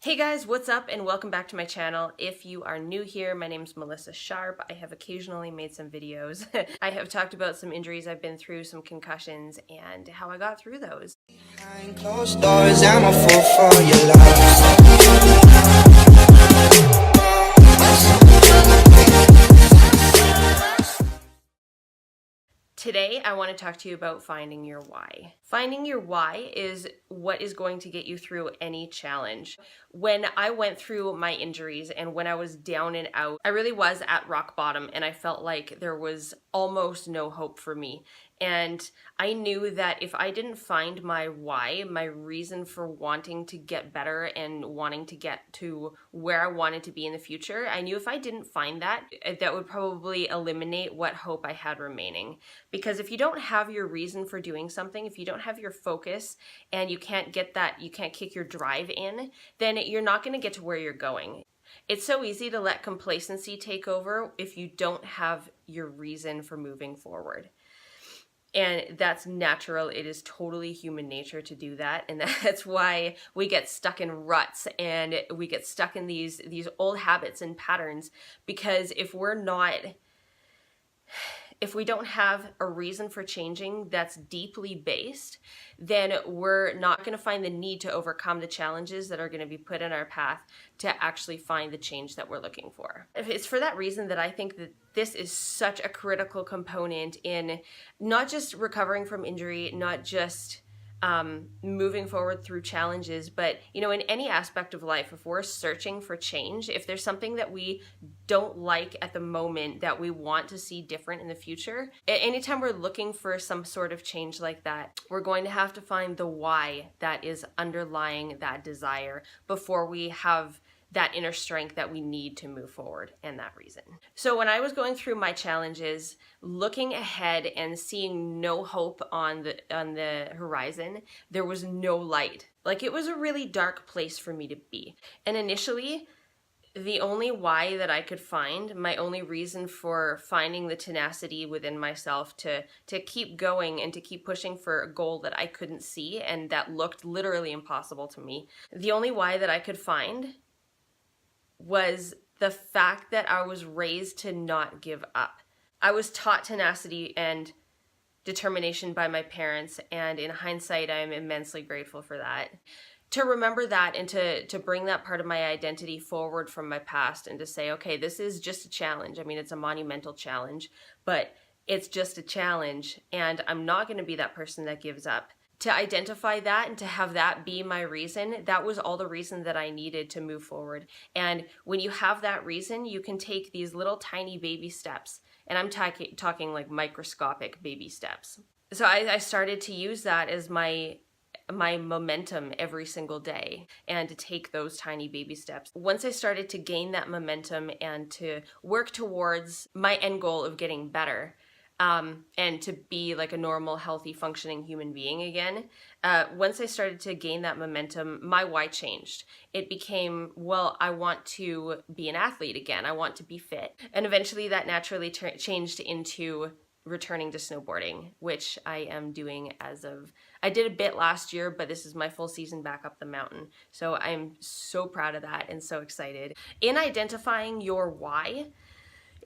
Hey guys, what's up and welcome back to my channel. If you are new here, my name is Melissa Sharp. I have occasionally made some videos. I have talked about some injuries I've been through, some concussions, and how I got through those. Behind closed doors, I'm a fool for your love. Today, I want to talk to you about finding your why. Finding your why is what is going to get you through any challenge. When I went through my injuries and when I was down and out, I really was at rock bottom and I felt like there was almost no hope for me. And I knew that if I didn't find my why, my reason for wanting to get better and wanting to get to where I wanted to be in the future, I knew if I didn't find that, that would probably eliminate what hope I had remaining. Because if you don't have your reason for doing something, if you don't have your focus and you can't get that, you can't kick your drive in, then you're not going to get to where you're going. It's so easy to let complacency take over if you don't have your reason for moving forward. And that's natural. It is totally human nature to do that. And that's why we get stuck in ruts and we get stuck in these old habits and patterns. Because if we don't have a reason for changing that's deeply based, then we're not going to find the need to overcome the challenges that are going to be put in our path to actually find the change that we're looking for. It's for that reason that I think that this is such a critical component in not just recovering from injury, not just moving forward through challenges, but in any aspect of life, if we're searching for change, if there's something that we don't like at the moment that we want to see different in the future, anytime we're looking for some sort of change like that, we're going to have to find the why that is underlying that desire before we have that inner strength that we need to move forward and that reason. So when I was going through my challenges, looking ahead and seeing no hope on the horizon, there was no light. Like, it was a really dark place for me to be. And initially, the only why that I could find, my only reason for finding the tenacity within myself to keep going and to keep pushing for a goal that I couldn't see and that looked literally impossible to me, the only why that I could find was the fact that I was raised to not give up. I was taught tenacity and determination by my parents, and in hindsight, I'm immensely grateful for that. To remember that and to bring that part of my identity forward from my past and to say, okay, this is just a challenge. I mean, it's a monumental challenge, but it's just a challenge, and I'm not going to be that person that gives up. To identify that and to have that be my reason, that was all the reason that I needed to move forward. And when you have that reason, you can take these little tiny baby steps. And I'm talking like microscopic baby steps. So I started to use that as my momentum every single day and to take those tiny baby steps. Once I started to gain that momentum and to work towards my end goal of getting better, and to be like a normal, healthy, functioning human being again, once I started to gain that momentum, my why changed. It became, well, I want to be an athlete again. I want to be fit. And eventually that naturally changed into returning to snowboarding, which I am doing I did a bit last year, but this is my full season back up the mountain. So I'm so proud of that and so excited. In identifying your why,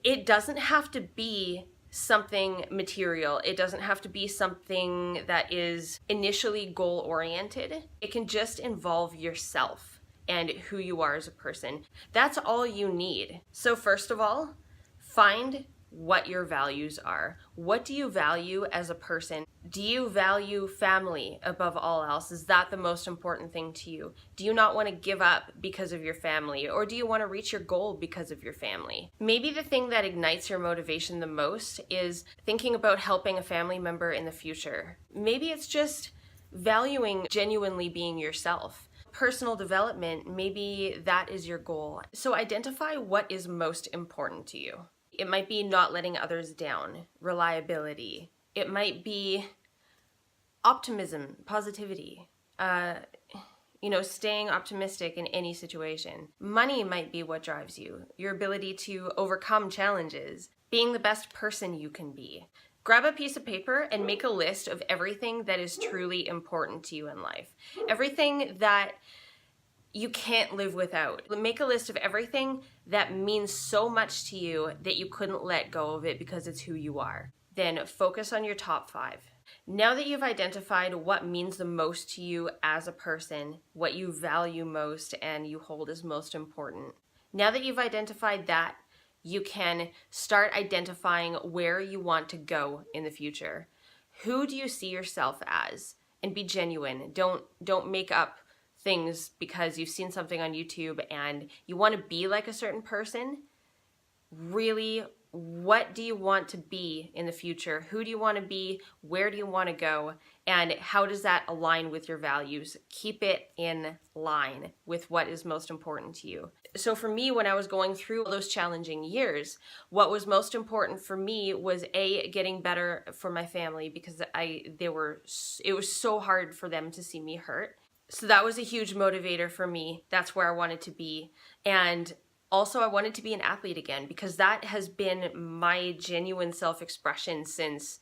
it doesn't have to be something material. It doesn't have to be something that is initially goal-oriented. It can just involve yourself and who you are as a person. That's all you need. So first of all, find what your values are. What do you value as a person? Do you value family above all else? Is that the most important thing to you? Do you not want to give up because of your family? Or do you want to reach your goal because of your family? Maybe the thing that ignites your motivation the most is thinking about helping a family member in the future. Maybe it's just valuing genuinely being yourself. Personal development, maybe that is your goal. So identify what is most important to you. It might be not letting others down, reliability. It might be optimism, positivity, staying optimistic in any situation. Money might be what drives you, your ability to overcome challenges, being the best person you can be. Grab a piece of paper and make a list of everything that is truly important to you in life. Everything that you can't live without. Make a list of everything that means so much to you that you couldn't let go of it because it's who you are. Then focus on your top 5. Now that you've identified what means the most to you as a person, what you value most and you hold as most important, now that you've identified that, you can start identifying where you want to go in the future. Who do you see yourself as? And be genuine. Don't make up things because you've seen something on YouTube and you want to be like a certain person. Really, what do you want to be in the future? Who do you want to be? Where do you want to go? And how does that align with your values? Keep it in line with what is most important to you. So for me, when I was going through those challenging years, what was most important for me was getting better for my family, because it was so hard for them to see me hurt. So that was a huge motivator for me. That's where I wanted to be. And also, I wanted to be an athlete again, because that has been my genuine self-expression since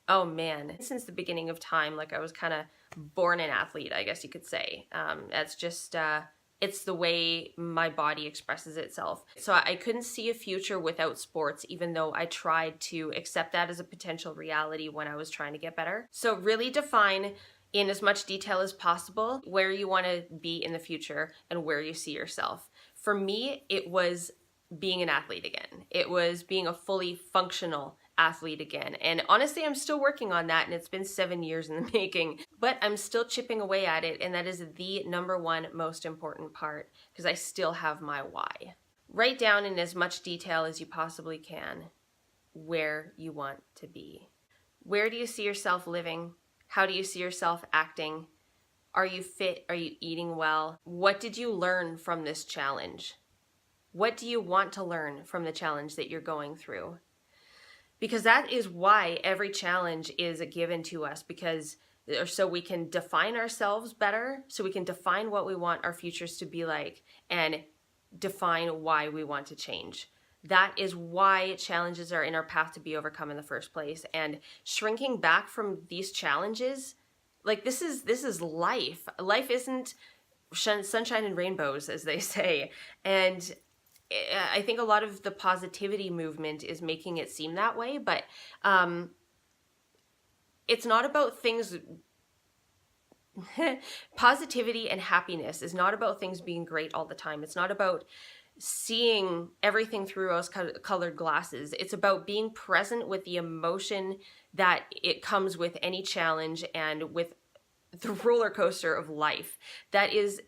the beginning of time. Like, I was kind of born an athlete, I guess you could say. That's just, it's the way my body expresses itself. So I couldn't see a future without sports, even though I tried to accept that as a potential reality when I was trying to get better. So really define in as much detail as possible where you want to be in the future and where you see yourself. For me, it was being an athlete again. It was being a fully functional athlete again. And honestly, I'm still working on that, and it's been 7 years in the making, but I'm still chipping away at it, and that is the number one most important part, because I still have my why. Write down in as much detail as you possibly can where you want to be. Where do you see yourself living? How do you see yourself acting? Are you fit? Are you eating well? What did you learn from this challenge? What do you want to learn from the challenge that you're going through? Because that is why every challenge is given to us, so we can define ourselves better, so we can define what we want our futures to be like, and define why we want to change. That is why challenges are in our path to be overcome in the first place. And shrinking back from these challenges, like, this is life. Life isn't sunshine and rainbows, as they say. And I think a lot of the positivity movement is making it seem that way, but it's not about things. Positivity and happiness is not about things being great all the time. It's not about seeing everything through rose-colored glasses. It's about being present with the emotion that it comes with any challenge and with the roller coaster of life. That is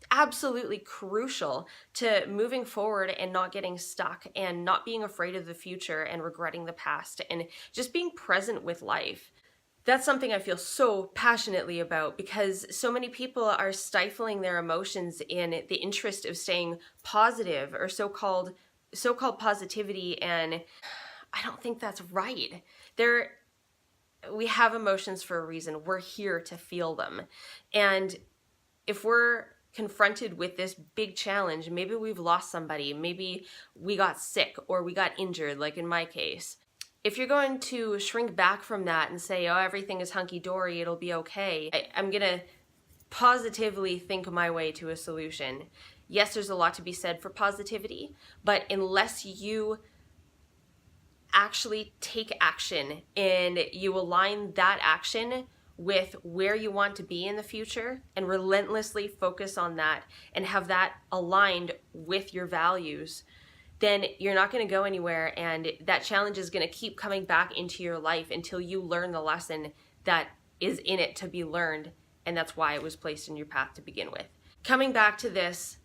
absolutely crucial to moving forward and not getting stuck and not being afraid of the future and regretting the past, and just being present with life. That's something I feel so passionately about, because so many people are stifling their emotions in the interest of staying positive, or so-called positivity, and I don't think that's right. We have emotions for a reason. We're here to feel them. And if we're confronted with this big challenge, maybe we've lost somebody, maybe we got sick or we got injured, like in my case. If you're going to shrink back from that and say, oh, everything is hunky-dory, it'll be okay, I'm going to positively think my way to a solution. Yes, there's a lot to be said for positivity, but unless you actually take action and you align that action with where you want to be in the future and relentlessly focus on that and have that aligned with your values, then you're not going to go anywhere, and that challenge is going to keep coming back into your life until you learn the lesson that is in it to be learned, and that's why it was placed in your path to begin with. Coming back to this,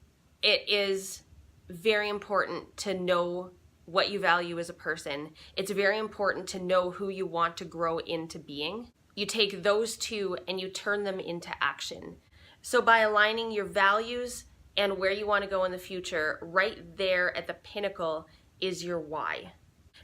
it is very important to know what you value as a person. It's very important to know who you want to grow into being. You take those two and you turn them into action. So by aligning your values and where you want to go in the future, right there at the pinnacle is your why.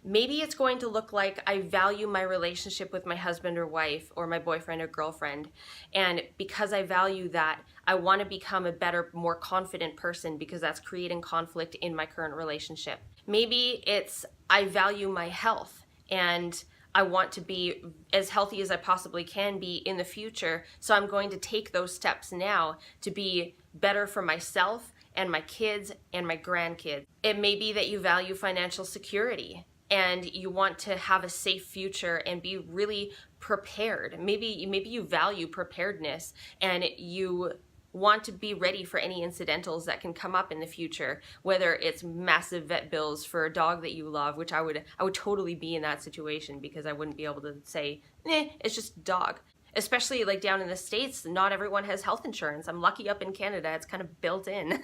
Maybe it's going to look like, I value my relationship with my husband or wife or my boyfriend or girlfriend, and because I value that, I want to become a better, more confident person because that's creating conflict in my current relationship. Maybe it's, I value my health and I want to be as healthy as I possibly can be in the future, so I'm going to take those steps now to be better for myself and my kids and my grandkids. It may be that you value financial security and you want to have a safe future and be really prepared. Maybe you value preparedness and you want to be ready for any incidentals that can come up in the future, whether it's massive vet bills for a dog that you love, which I would totally be in that situation, because I wouldn't be able to say, it's just a dog. Especially like down in the States, not everyone has health insurance. I'm lucky up in Canada, it's kind of built in.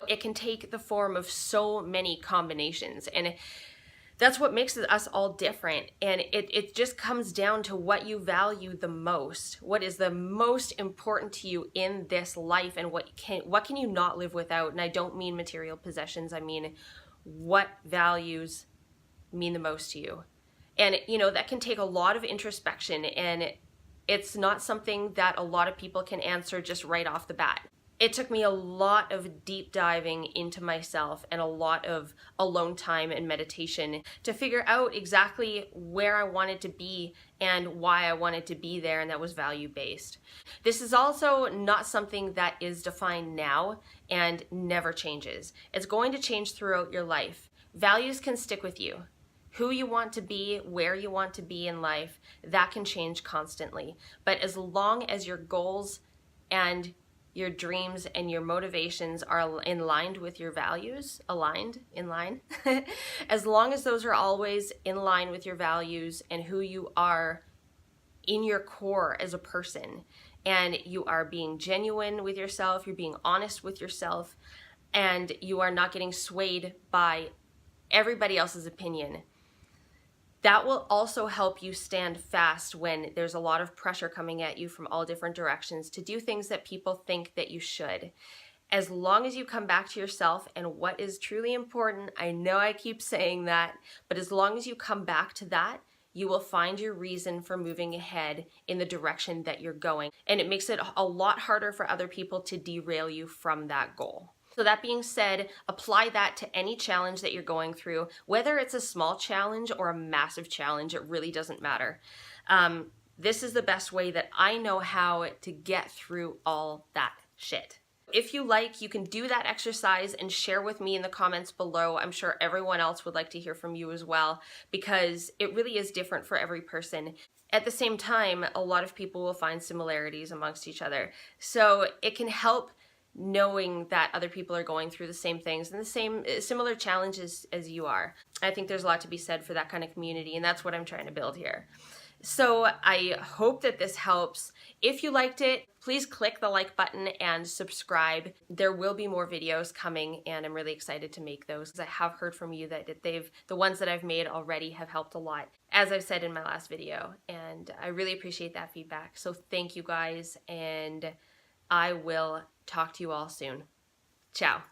It can take the form of so many combinations, and that's what makes us all different. And it just comes down to what you value the most. What is the most important to you in this life, and what can you not live without? And I don't mean material possessions, I mean what values mean the most to you. And that can take a lot of introspection, and it's not something that a lot of people can answer just right off the bat. It took me a lot of deep diving into myself and a lot of alone time and meditation to figure out exactly where I wanted to be and why I wanted to be there, and that was value-based. This is also not something that is defined now and never changes. It's going to change throughout your life. Values can stick with you. Who you want to be, where you want to be in life, that can change constantly. But as long as your goals and your dreams and your motivations are in line with your values, as long as those are always in line with your values and who you are in your core as a person, and you are being genuine with yourself, you're being honest with yourself, and you are not getting swayed by everybody else's opinion, that will also help you stand fast when there's a lot of pressure coming at you from all different directions to do things that people think that you should. As long as you come back to yourself and what is truly important, I know I keep saying that, but as long as you come back to that, you will find your reason for moving ahead in the direction that you're going. And it makes it a lot harder for other people to derail you from that goal. So that being said, apply that to any challenge that you're going through, whether it's a small challenge or a massive challenge, it really doesn't matter. This is the best way that I know how to get through all that shit. If you like, you can do that exercise and share with me in the comments below. I'm sure everyone else would like to hear from you as well, because it really is different for every person. At the same time, a lot of people will find similarities amongst each other. So it can help knowing that other people are going through the same things and the similar challenges as you are. I think there's a lot to be said for that kind of community, and that's what I'm trying to build here. So I hope that this helps. If you liked it, please click the like button and subscribe. There will be more videos coming, and I'm really excited to make those, because I have heard from you that the ones that I've made already have helped a lot, as I've said in my last video, and I really appreciate that feedback. So thank you guys, and I will talk to you all soon. Ciao.